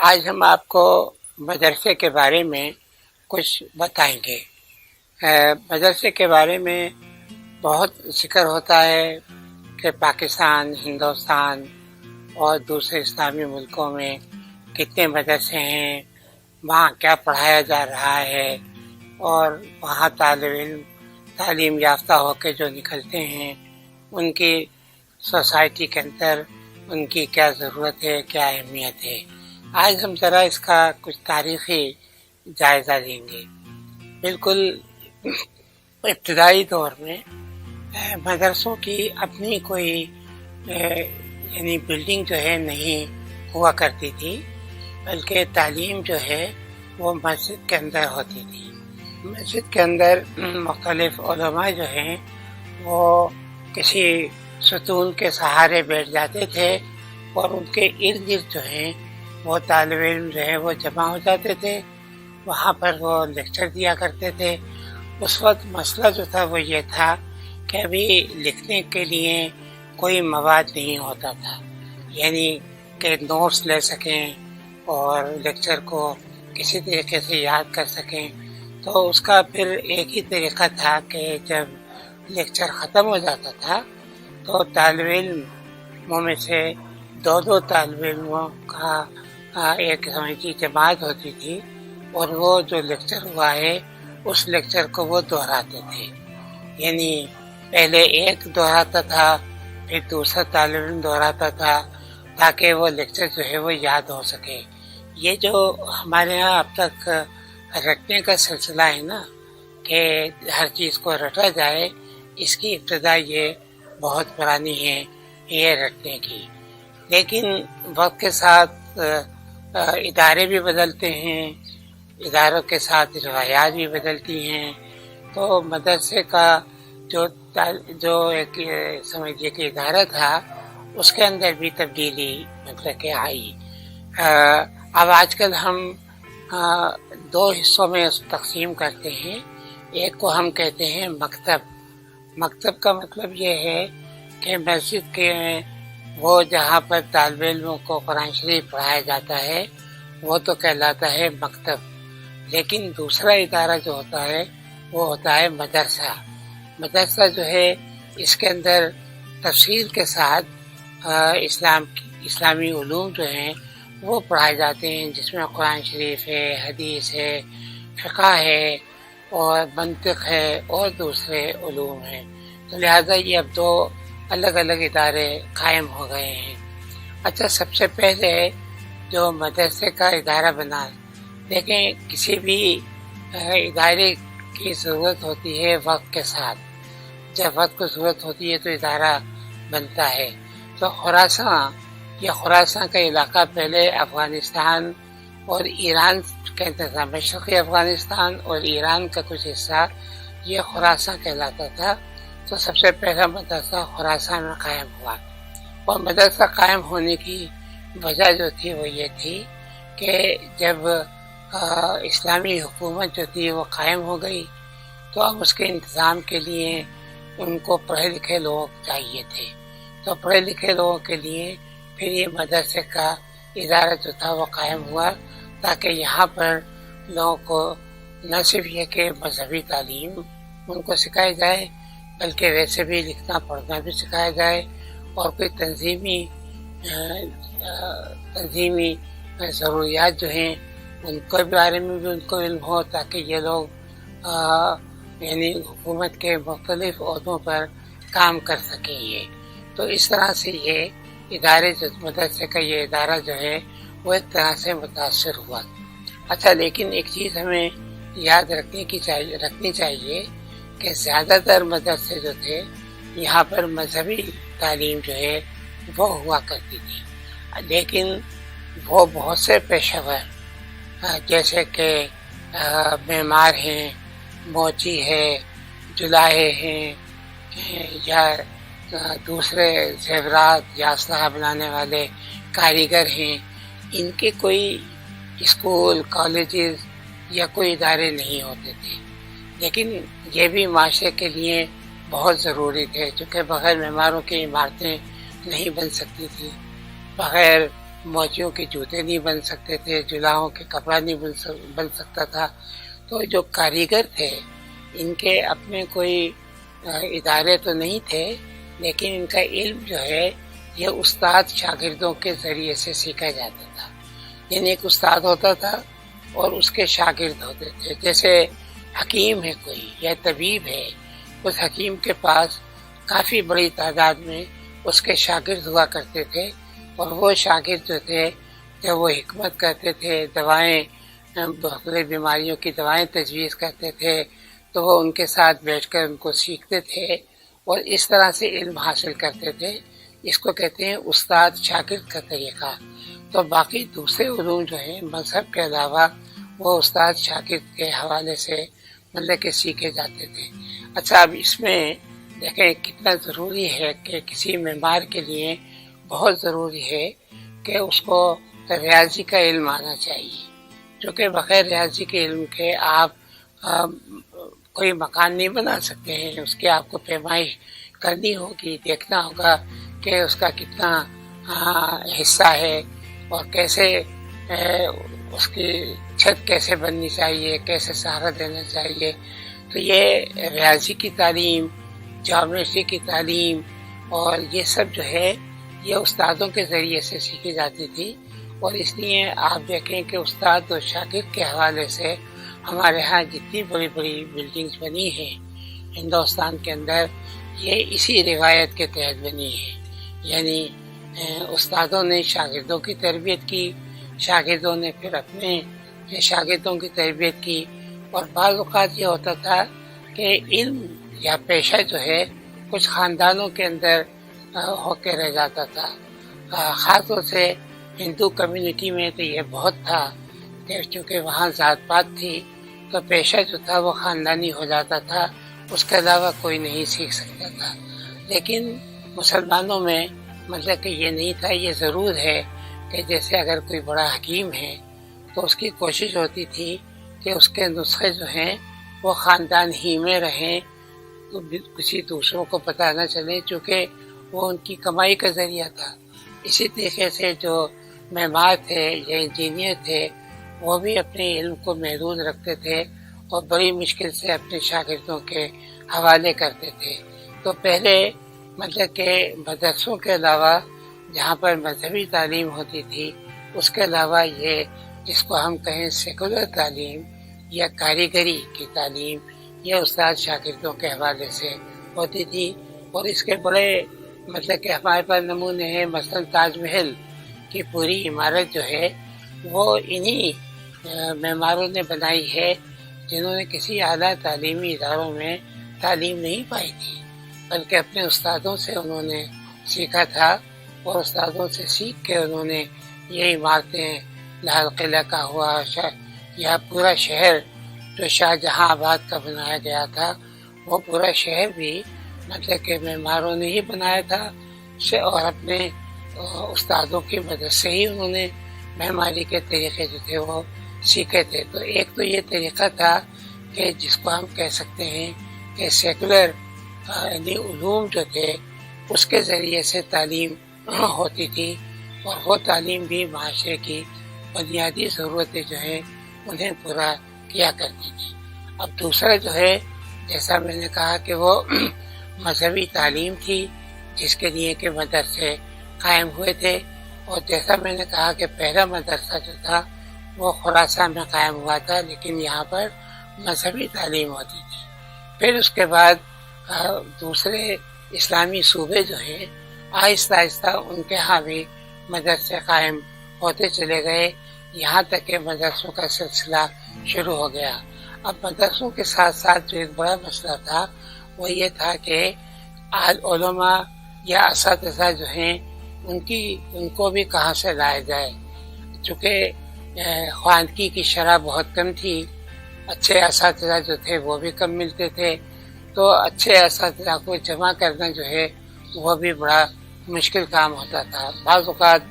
آج ہم آپ کو مدرسے کے بارے میں کچھ بتائیں گے۔ مدرسے کے بارے میں بہت ذکر ہوتا ہے کہ پاکستان، ہندوستان اور دوسرے اسلامی ملکوں میں کتنے مدرسے ہیں، وہاں کیا پڑھایا جا رہا ہے، اور وہاں طالب علم تعلیم یافتہ ہو کے جو نکلتے ہیں ان کی سوسائٹی کے اندر ان کی کیا ضرورت ہے، کیا اہمیت ہے۔ آج ہم ذرا اس کا کچھ تاریخی جائزہ لیں گے۔ بالکل ابتدائی دور میں مدرسوں کی اپنی کوئی یعنی بلڈنگ جو ہے نہیں ہوا کرتی تھی، بلکہ تعلیم جو ہے وہ مسجد کے اندر ہوتی تھی۔ مسجد کے اندر مختلف علماء جو ہیں وہ کسی ستون کے سہارے بیٹھ جاتے تھے اور ان کے ارد گرد جو ہیں وہ طالب علم جو ہے وہ جمع ہو جاتے تھے، وہاں پر وہ لیکچر دیا کرتے تھے۔ اس وقت مسئلہ جو تھا وہ یہ تھا کہ ابھی لکھنے کے لیے کوئی مواد نہیں ہوتا تھا، یعنی کہ نوٹس لے سکیں اور لیکچر کو کسی طریقے سے یاد کر سکیں۔ تو اس کا پھر ایک ہی طریقہ تھا کہ جب لیکچر ختم ہو جاتا تھا تو طالب علموں میں سے دو طالب علموں کا ایک سمجھی جماعت ہوتی تھی، اور وہ جو لیکچر ہوا ہے اس لیکچر کو وہ دہراتے تھے، یعنی پہلے ایک دہراتا تھا، پھر دوسرا طالب علم دہراتا تھا، تاکہ وہ لیکچر جو ہے وہ یاد ہو سکے۔ یہ جو ہمارے ہاں اب تک رٹنے کا سلسلہ ہے نا، کہ ہر چیز کو رٹا جائے، اس کی ابتدا یہ بہت پرانی ہے، یہ رٹنے کی۔ لیکن وقت کے ساتھ ادارے بھی بدلتے ہیں، اداروں کے ساتھ روایات بھی بدلتی ہیں، تو مدرسے کا جو ایک سمجھیے کہ ادارہ تھا اس کے اندر بھی تبدیلی مطلب کہ آئی۔ اب آج کل ہم دو حصوں میں تقسیم کرتے ہیں۔ ایک کو ہم کہتے ہیں مکتب۔ مکتب کا مطلب یہ ہے کہ مسجد کے وہ جہاں پر طالب علموں کو قرآن شریف پڑھایا جاتا ہے وہ تو کہلاتا ہے مکتب۔ لیکن دوسرا ادارہ جو ہوتا ہے وہ ہوتا ہے مدرسہ۔ مدرسہ جو ہے اس کے اندر تفصیل کے ساتھ اسلامی علوم جو ہیں وہ پڑھائے جاتے ہیں، جس میں قرآن شریف ہے، حدیث ہے، فقہ ہے اور منطق ہے اور دوسرے علوم ہیں۔ تو لہٰذا یہ اب دو الگ الگ ادارے قائم ہو گئے ہیں۔ اچھا، سب سے پہلے جو مدرسے کا ادارہ بنا، دیکھیں کسی بھی ادارے کی ضرورت ہوتی ہے وقت کے ساتھ۔ جب وقت کو ضرورت ہوتی ہے تو ادارہ بنتا ہے۔ تو خراساں کا علاقہ پہلے افغانستان اور ایران کا انتظام، مشرقی افغانستان اور ایران کا کچھ حصہ یہ خراساں کہلاتا تھا۔ تو سب سے پہلا مدرسہ خراساں میں قائم ہوا، اور مدرسہ قائم ہونے کی وجہ جو تھی وہ یہ تھی کہ جب اسلامی حکومت جو تھی وہ قائم ہو گئی تو اب اس کے انتظام کے لیے ان کو پڑھے لکھے لوگ چاہیے تھے۔ تو پڑھے لکھے لوگوں کے لیے پھر یہ مدرسے کا ادارہ جو تھا وہ قائم ہوا، تاکہ یہاں پر لوگوں کو نہ صرف یہ کہ مذہبی تعلیم ان کو سکھائی جائے، بلکہ ویسے بھی لکھنا پڑھنا بھی سکھایا جائے، اور کوئی تنظیمی ضروریات جو ہیں ان کے بارے میں بھی ان کو علم ہو، تاکہ یہ لوگ یعنی حکومت کے مختلف عہدوں پر کام کر سکیں۔ یہ تو اس طرح سے یہ ادارے جو مدرسے کا یہ ادارہ جو ہے وہ ایک طرح سے متاثر ہوا۔ اچھا، لیکن ایک چیز ہمیں یاد رکھنی چاہیے کہ زیادہ تر مدرسے جو تھے یہاں پر مذہبی تعلیم جو ہے وہ ہوا کرتی تھی، لیکن وہ بہت سے پیشہ ور جیسے کہ معمار ہیں، موچی ہے، جلاہے ہیں، یا دوسرے زیورات یا اسلحہ بنانے والے کاریگر ہیں، ان کے کوئی اسکول، کالجز یا کوئی ادارے نہیں ہوتے تھے، لیکن یہ بھی معاشرے کے لیے بہت ضروری تھے، چونکہ بغیر معماروں کی عمارتیں نہیں بن سکتی تھی، بغیر موچیوں کے جوتے نہیں بن سکتے تھے، جولاہوں کے کپڑا نہیں بن سکتا تھا. تو جو کاریگر تھے ان کے اپنے کوئی ادارے تو نہیں تھے، لیکن ان کا علم جو ہے یہ استاد شاگردوں کے ذریعے سے سیکھا جاتا تھا. یعنی ایک استاد ہوتا تھا اور اس کے شاگرد ہوتے تھے. جیسے حکیم ہے کوئی یا طبیب ہے، اس حکیم کے پاس کافی بڑی تعداد میں اس کے شاگرد ہوا کرتے تھے، اور وہ شاگرد جو تھے جب وہ حکمت کرتے تھے، دوائیں، مختلف بیماریوں کی دوائیں تجویز کرتے تھے، تو وہ ان کے ساتھ بیٹھ کر ان کو سیکھتے تھے اور اس طرح سے علم حاصل کرتے تھے. اس کو کہتے ہیں استاد شاگرد کا طریقہ. تو باقی دوسرے علوم جو ہیں مذہب کے علاوہ وہ استاد شاگرد کے حوالے سے مطلب کہ سیکھے جاتے تھے. اچھا، اب اس میں دیکھیں کتنا ضروری ہے کہ کسی معمار کے لیے بہت ضروری ہے کہ اس کو ریاضی کا علم آنا چاہیے، کیونکہ بغیر ریاضی کے علم کے آپ کوئی مکان نہیں بنا سکتے ہیں. اس کی آپ کو پیمائش کرنی ہوگی، دیکھنا ہوگا کہ اس کا کتنا حصہ ہے اور کیسے اس کی چھت کیسے بننی چاہیے، کیسے سہارا دینا چاہیے. تو یہ ریاضی کی تعلیم، جیومیٹری کی تعلیم اور یہ سب جو ہے یہ استادوں کے ذریعے سے سیکھی جاتی تھی. اور اس لیے آپ دیکھیں کہ استاد اور شاگرد کے حوالے سے ہمارے ہاں جتنی بڑی بڑی بلڈنگز بنی ہیں ہندوستان کے اندر، یہ اسی روایت کے تحت بنی ہے. یعنی استادوں نے شاگردوں کی تربیت کی، شاگردوں نے پھر اپنے شاگردوں کی تربیت کی. اور بعض اوقات یہ ہوتا تھا کہ علم یا پیشہ جو ہے کچھ خاندانوں کے اندر ہو کے رہ جاتا تھا. خاص طور سے ہندو کمیونٹی میں تو یہ بہت تھا کہ چونکہ وہاں ذات پات تھی تو پیشہ جو تھا وہ خاندانی ہو جاتا تھا، اس کے علاوہ کوئی نہیں سیکھ سکتا تھا. لیکن مسلمانوں میں مطلب کہ یہ نہیں تھا. یہ ضرور ہے کہ جیسے اگر کوئی بڑا حکیم ہے تو اس کی کوشش ہوتی تھی کہ اس کے نسخے جو ہیں وہ خاندان ہی میں رہیں، تو کسی دوسروں کو پتہ نہ چلے، چونکہ وہ ان کی کمائی کا ذریعہ تھا. اسی طریقے سے جو معمار تھے یا انجینئر تھے وہ بھی اپنے علم کو محدود رکھتے تھے اور بڑی مشکل سے اپنے شاگردوں کے حوالے کرتے تھے. تو پہلے مطلب کہ مدرسوں کے علاوہ جہاں پر مذہبی تعلیم ہوتی تھی، اس کے علاوہ یہ جس کو ہم کہیں سیکولر تعلیم یا کاریگری کی تعلیم، یہ استاد شاگردوں کے حوالے سے ہوتی تھی. اور اس کے بڑے مطلب کہ ہمارے پاس نمونے ہیں. مثلا تاج محل کی پوری عمارت جو ہے وہ انہی معماروں نے بنائی ہے جنہوں نے کسی اعلیٰ تعلیمی اداروں میں تعلیم نہیں پائی تھی، بلکہ اپنے استادوں سے انہوں نے سیکھا تھا. اور استادوں سے سیکھ کے انہوں نے یہ عمارتیں، لال قلعہ کا ہوا یا پورا شہر جو شاہ جہاں آباد کا بنایا گیا تھا، وہ پورا شہر بھی مطلب کہ معماروں نے ہی بنایا تھا، اور اپنے استادوں کی مدد سے ہی انہوں نے معماری کے طریقے جو تھے وہ سیکھے تھے. تو ایک تو یہ طریقہ تھا کہ جس کو ہم کہہ سکتے ہیں کہ سیکولر یعنی علوم جو تھے اس کے ذریعے سے تعلیم ہوتی تھی، اور وہ تعلیم بھی معاشرے کی بنیادی ضرورتیں جو ہیں انہیں پورا کیا کرتی تھی. اب دوسرا جو ہے جیسا میں نے کہا کہ وہ مذہبی تعلیم تھی جس کے لیے کہ مدرسے قائم ہوئے تھے. اور جیسا میں نے کہا کہ پہلا مدرسہ جو تھا وہ خراسان میں قائم ہوا تھا، لیکن یہاں پر مذہبی تعلیم ہوتی تھی. پھر اس کے بعد دوسرے اسلامی صوبے جو ہیں آہستہ آہستہ ان کے ہاں بھی مدرسے قائم ہوتے چلے گئے، یہاں تک کہ مدرسوں کا سلسلہ شروع ہو گیا. اب مدرسوں کے ساتھ ساتھ جو ایک بڑا مسئلہ تھا وہ یہ تھا کہ علماء یا اساتذہ جو ہیں ان کو بھی کہاں سے لایا جائے، چونکہ خواندگی کی شرح بہت کم تھی، اچھے اساتذہ جو تھے وہ بھی کم ملتے تھے. تو اچھے اساتذہ کو جمع کرنا جو ہے وہ بھی بڑا مشکل کام ہوتا تھا. بعض اوقات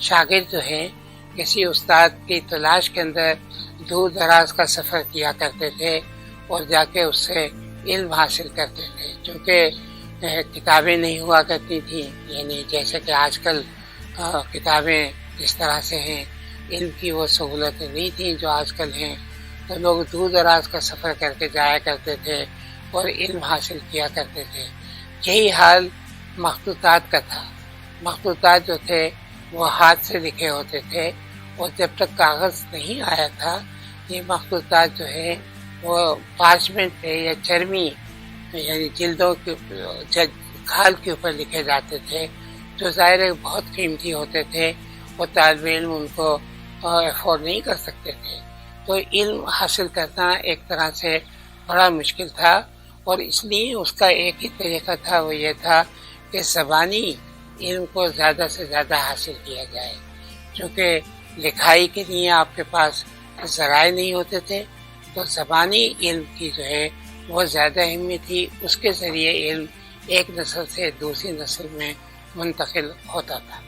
شاگرد جو ہیں کسی استاد کی تلاش کے اندر دور دراز کا سفر کیا کرتے تھے اور جا کے اس سے علم حاصل کرتے تھے، چونکہ کتابیں نہیں ہوا کرتی تھیں. یعنی جیسے کہ آج کل کتابیں جس طرح سے ہیں، علم کی وہ سہولتیں نہیں تھیں جو آج کل ہیں، تو لوگ دور دراز کا سفر کر کے جایا کرتے تھے اور علم حاصل کیا کرتے تھے۔ یہی حال مخطوطات کا تھا۔ مخطوطات جو تھے وہ ہاتھ سے لکھے ہوتے تھے، اور جب تک کاغذ نہیں آیا تھا یہ مخطوطات جو ہے وہ پارچمنٹ پہ یا چرمی یعنی جلدوں کے کھال کے اوپر لکھے جاتے تھے، جو ظاہر ہے بہت قیمتی ہوتے تھے، اور طالب علم ان کو افورڈ نہیں کر سکتے تھے، تو علم حاصل کرنا ایک طرح سے بڑا مشکل تھا۔ اور اس لیے اس کا ایک ہی طریقہ تھا، وہ یہ تھا کہ زبانی علم کو زیادہ سے زیادہ حاصل کیا جائے، چونکہ لکھائی کے لیے آپ کے پاس ذرائع نہیں ہوتے تھے، تو زبانی علم کی جو ہے وہ زیادہ اہمیت تھی، اس کے ذریعے علم ایک نسل سے دوسری نسل میں منتقل ہوتا تھا۔